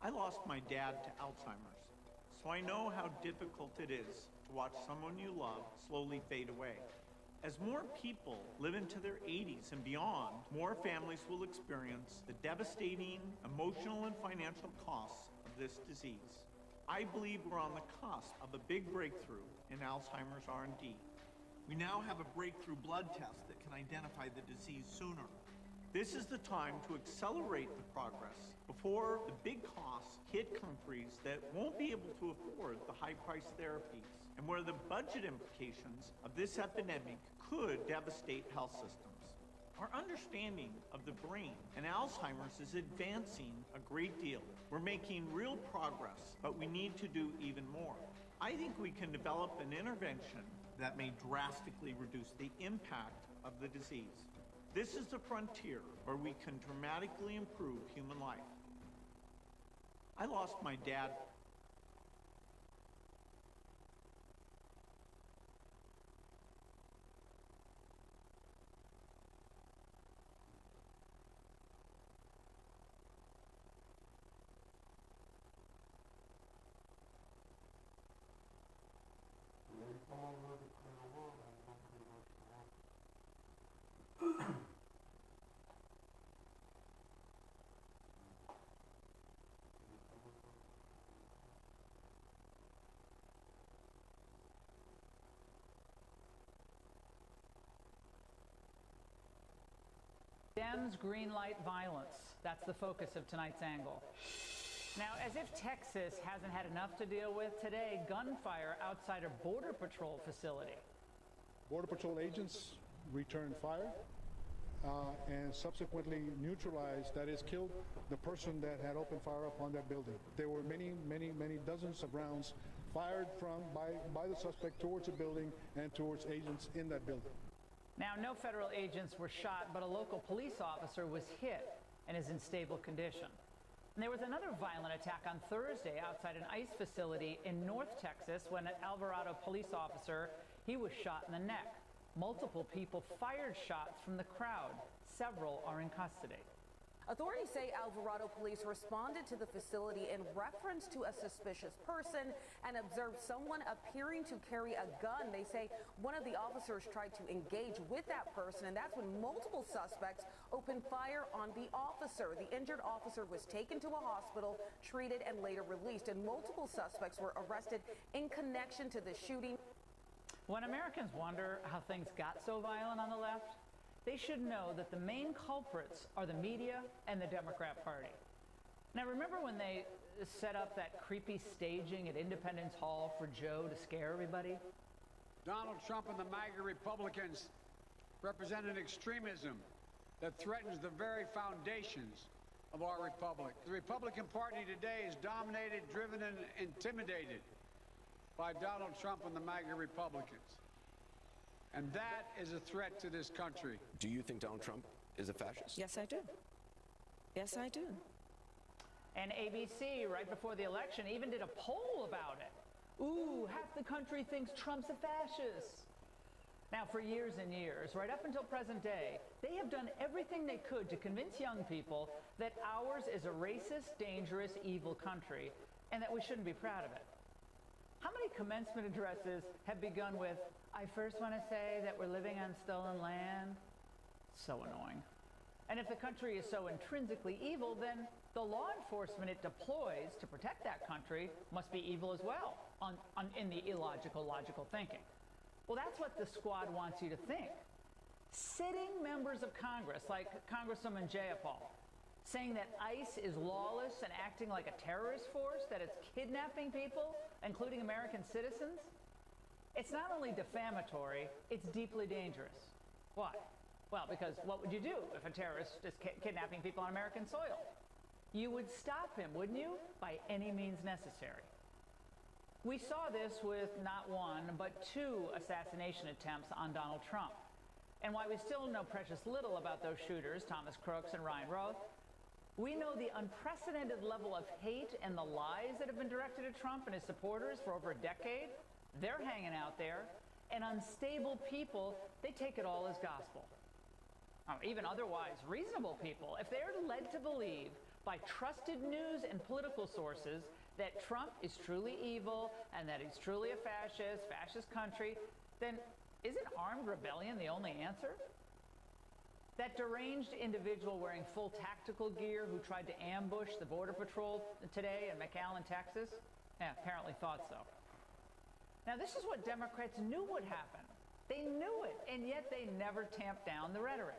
I lost my dad to Alzheimer's, so I know how difficult it is to watch someone you love slowly fade away. As more people live into their 80s and beyond, more families will experience the devastating emotional and financial costs of this disease. I believe we're on the cusp of a big breakthrough in Alzheimer's R&D. We now have a breakthrough blood test that can identify the disease sooner. This is the time to accelerate the progress before the big costs hit countries that won't be able to afford the high-priced therapies and where the budget implications of this epidemic could devastate health systems. Our understanding of the brain and Alzheimer's is advancing a great deal. We're making real progress, but we need to do even more. I think we can develop an intervention that may drastically reduce the impact of the disease. This is the frontier where we can dramatically improve human life. I lost my dad. Dems greenlight violence. That's the focus of tonight's angle. Now, as if Texas hasn't had enough to deal with, today, gunfire outside a Border Patrol facility. Border Patrol agents returned fire and subsequently neutralized, that is, killed the person that had opened fire upon that building. There were many dozens of rounds fired by the suspect towards the building and towards agents in that building. Now, no federal agents were shot, but a local police officer was hit and is in stable condition. And there was another violent attack on Thursday outside an ICE facility in North Texas when an Alvarado police officer, he was shot in the neck. Multiple people fired shots from the crowd. Several are in custody. Authorities say Alvarado police responded to the facility in reference to a suspicious person and observed someone appearing to carry a gun. They say one of the officers tried to engage with that person, and that's when multiple suspects opened fire on the officer. The injured officer was taken to a hospital, treated, and later released, and multiple suspects were arrested in connection to the shooting. When Americans wonder how things got so violent on the left, they should know that the main culprits are the media and the Democrat Party. Now, remember when they set up that creepy staging at Independence Hall for Joe to scare everybody? Donald Trump and the MAGA Republicans represent an extremism that threatens the very foundations of our republic. The Republican Party today is dominated, driven, and intimidated by Donald Trump and the MAGA Republicans. And that is a threat to this country. Do you think Donald Trump is a fascist? Yes, I do. Yes, I do. And ABC, right before the election, even did a poll about it. Ooh, half the country thinks Trump's a fascist. Now, for years and years, right up until present day, they have done everything they could to convince young people that ours is a racist, dangerous, evil country, and that we shouldn't be proud of it. How many commencement addresses have begun with, "I first want to say that we're living on stolen land"? So annoying. And if the country is so intrinsically evil, then the law enforcement it deploys to protect that country must be evil as well, in the illogical, logical thinking. Well, that's what the squad wants you to think. Sitting members of Congress, like Congresswoman Jayapal, saying that ICE is lawless and acting like a terrorist force, that it's kidnapping people, including American citizens. It's not only defamatory, it's deeply dangerous. Why? Well, because what would you do if a terrorist is kidnapping people on American soil? You would stop him, wouldn't you? By any means necessary. We saw this with not one, but two assassination attempts on Donald Trump. And while we still know precious little about those shooters, Thomas Crooks and Ryan Roth, we know the unprecedented level of hate and the lies that have been directed at Trump and his supporters for over a decade. They're hanging out there. And unstable people, they take it all as gospel. Even otherwise reasonable people, if they're led to believe by trusted news and political sources that Trump is truly evil and that he's truly a fascist country, then isn't armed rebellion the only answer? That deranged individual wearing full tactical gear who tried to ambush the Border Patrol today in McAllen, Texas? Yeah, apparently thought so. Now, this is what Democrats knew would happen. They knew it, and yet they never tamped down the rhetoric.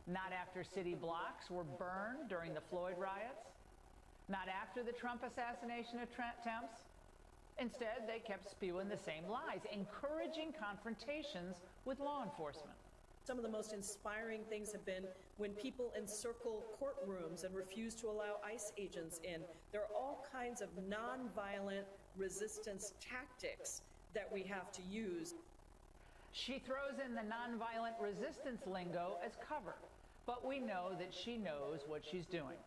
Not after city blocks were burned during the Floyd riots. Not after the Trump assassination attempts. Instead, they kept spewing the same lies, encouraging confrontations with law enforcement. Some of the most inspiring things have been when people encircle courtrooms and refuse to allow ICE agents in. There are all kinds of nonviolent resistance tactics that we have to use. She throws in the nonviolent resistance lingo as cover, but we know that she knows what she's doing.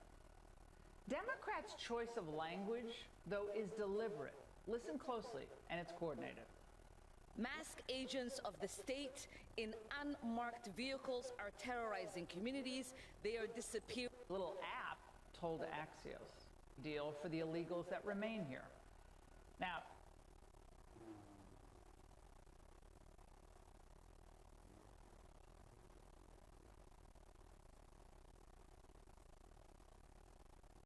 Democrats' choice of language, though, is deliberate. Listen closely, and it's coordinated. Masked agents of the state in unmarked vehicles are terrorizing communities. They are disappearing. A little app told Axios, deal for the illegals that remain here. Now,